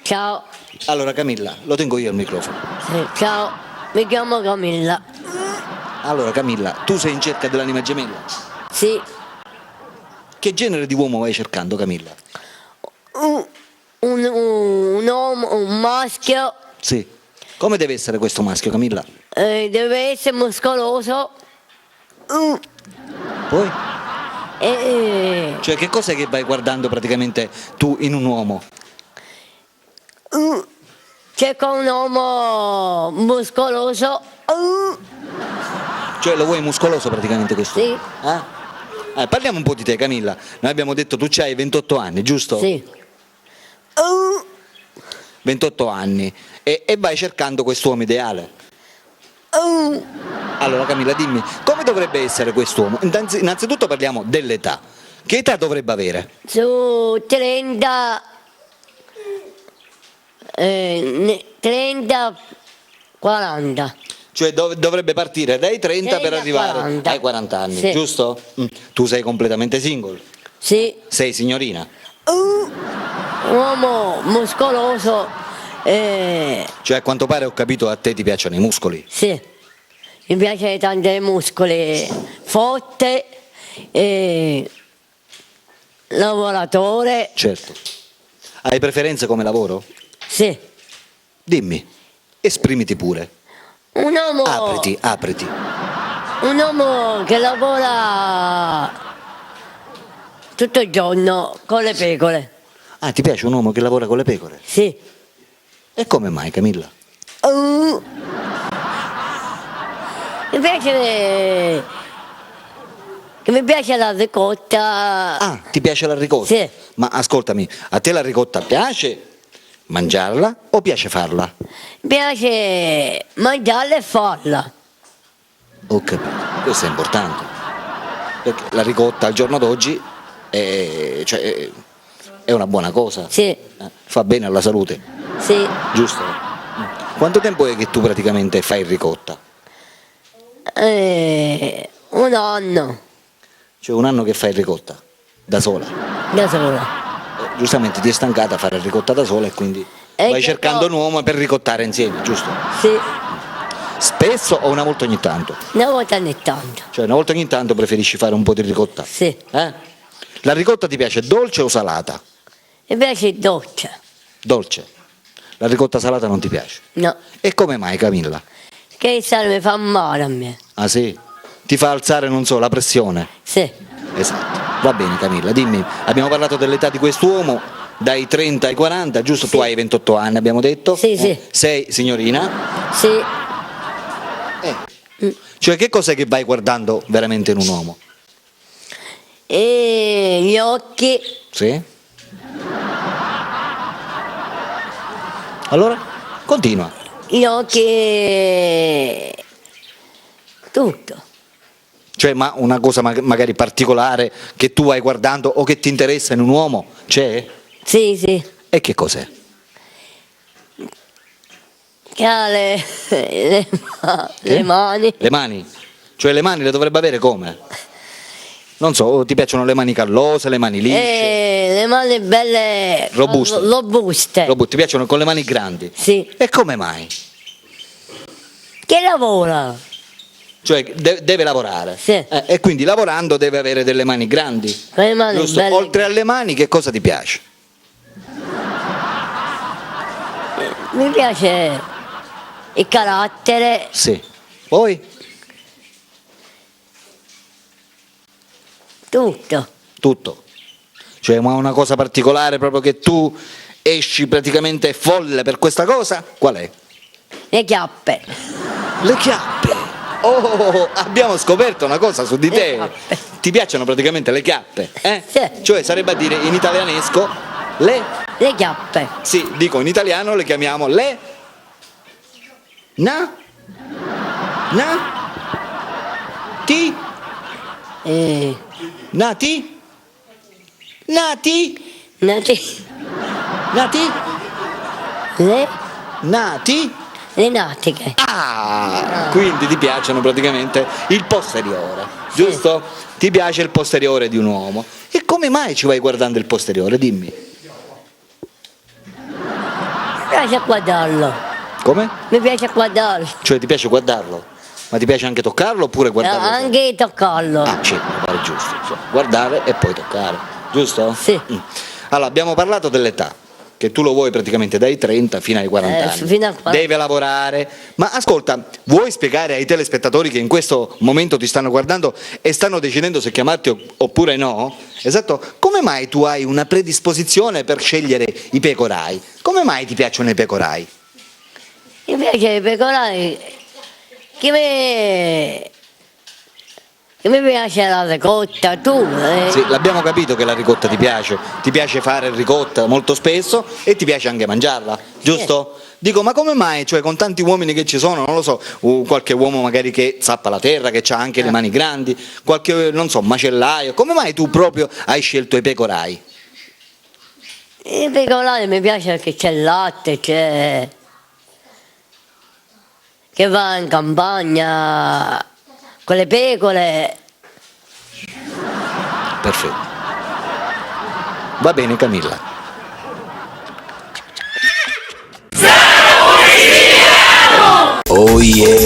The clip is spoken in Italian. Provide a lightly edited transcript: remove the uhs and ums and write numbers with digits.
Ciao. Allora Camilla, lo tengo io il microfono. Sì, ciao, mi chiamo Camilla. Allora Camilla, tu sei in cerca dell'anima gemella? Sì, Che genere di uomo vai cercando, Camilla? un uomo, un maschio, Sì. Come deve essere questo maschio, Camilla? deve essere muscoloso. Poi? E, Cioè, che cos'è che vai guardando praticamente tu in un uomo? cerco un uomo muscoloso. Cioè, lo vuoi muscoloso praticamente questo? Sì. Parliamo un po' di te, Camilla. Noi abbiamo detto tu c'hai 28 anni, giusto? Sì. 28 anni. E vai cercando quest'uomo ideale. Allora Camilla, dimmi, come dovrebbe essere quest'uomo? Innanzitutto parliamo dell'età. Che età dovrebbe avere? Su 30, 30, 40. Cioè dovrebbe partire dai 30 per 30 a arrivare 40. ai 40 anni, Sì. giusto? Tu sei completamente single, Sì. sei signorina. Un uomo muscoloso. Cioè a quanto pare ho capito a te ti piacciono i muscoli. Sì, mi piace tanto i muscoli, forte, lavoratore. Certo. Hai preferenze come lavoro? Sì, Dimmi, esprimiti pure. un uomo, Apriti. un uomo che lavora tutto il giorno con le pecore. Ah, ti piace un uomo che lavora con le pecore? Sì. E come mai, Camilla? Mi piace che mi piace la ricotta. Ah, ti piace la ricotta? Sì. Ma ascoltami, a te la ricotta piace mangiarla o piace farla? Mi piace mangiarla e farla. Ho capito, questo è importante. Perché la ricotta al giorno d'oggi è una buona cosa. Sì, Fa bene alla salute, sì. giusto? Quanto tempo è che tu praticamente fai ricotta? Un anno Cioè un anno che fai ricotta? Da sola? da sola. Giustamente ti è stancata a fare ricotta da sola e quindi E vai che cercando no. un uomo per ricottare insieme, giusto? Sì, Spesso o una volta ogni tanto? una volta ogni tanto. Cioè una volta ogni tanto preferisci fare un po' di ricotta? Sì. La ricotta ti piace dolce o salata? Mi piace il dolce. Dolce. La ricotta salata non ti piace? No, E come mai, Camilla? che il sale mi fa male a me. Ah sì? Ti fa alzare non so la pressione? Sì, Esatto. Va bene Camilla, dimmi, abbiamo parlato dell'età di quest'uomo, dai 30 ai 40, giusto? Sì. Tu hai 28 anni, abbiamo detto? Sì, sì. Sei signorina? sì. Cioè che cos'è che vai guardando veramente in un uomo? E gli occhi, Sì? Allora? Continua. gli occhi, tutto. Cioè, ma una cosa magari particolare che tu vai guardando o che ti interessa in un uomo c'è? Sì, sì. E che cos'è? Che ha le mani. Le mani? Cioè le mani le dovrebbe avere come? Non so, ti piacciono le mani callose, le mani lisce? E le mani belle. Robuste. Robuste. Ti piacciono con le mani grandi? Sì. E come mai? Che lavora? Cioè deve lavorare. Sì. E quindi lavorando deve avere delle mani grandi. Con le mani Giusto? belle. Oltre alle mani che cosa ti piace? Mi piace il carattere. Sì. Poi? Tutto. Tutto. Cioè ma una cosa particolare proprio che tu esci praticamente folle per questa cosa? Qual è? Le chiappe. Le chiappe. Oh, abbiamo scoperto una cosa su di Le te. chiappe. Ti piacciono praticamente le chiappe? Sì. Cioè sarebbe a dire in italianesco le. Le chiappe. Sì, dico in italiano le chiamiamo le. Na. Ti. Nati. Nati. Nati. Nati. Le. Nati. Le natiche. Quindi ti piacciono praticamente il posteriore, giusto? Ti piace il posteriore di un uomo. E come mai ci vai guardando il posteriore? Dimmi. piace guardarlo, Come? mi piace guardarlo, Cioè ti piace guardarlo? Ma ti piace anche toccarlo oppure guardarlo? anche toccarlo. Ah, sì, mi pare giusto. Insomma, guardare e poi toccare, giusto? Sì. Allora, abbiamo parlato dell'età, che tu lo vuoi praticamente dai 30 fino ai 40 anni. fino a 40. Deve lavorare. Ma ascolta, vuoi spiegare ai telespettatori che in questo momento ti stanno guardando e stanno decidendo se chiamarti oppure no? Esatto, come mai tu hai una predisposizione per scegliere i pecorai? Come mai ti piacciono i pecorai? Mi piace i pecorari, che mi piace la ricotta, tu. Sì, l'abbiamo capito che la ricotta ti piace fare ricotta molto spesso e ti piace anche mangiarla, giusto? Dico, ma come mai, cioè con tanti uomini che ci sono, non lo so, qualche uomo magari che zappa la terra, che ha anche le mani grandi, qualche, non so, macellaio, come mai tu proprio hai scelto i pecorai? I pecorari mi piace perché c'è il latte, c'è... che va in campagna con le pecore. Perfetto. Va bene Camilla. Oh yeah!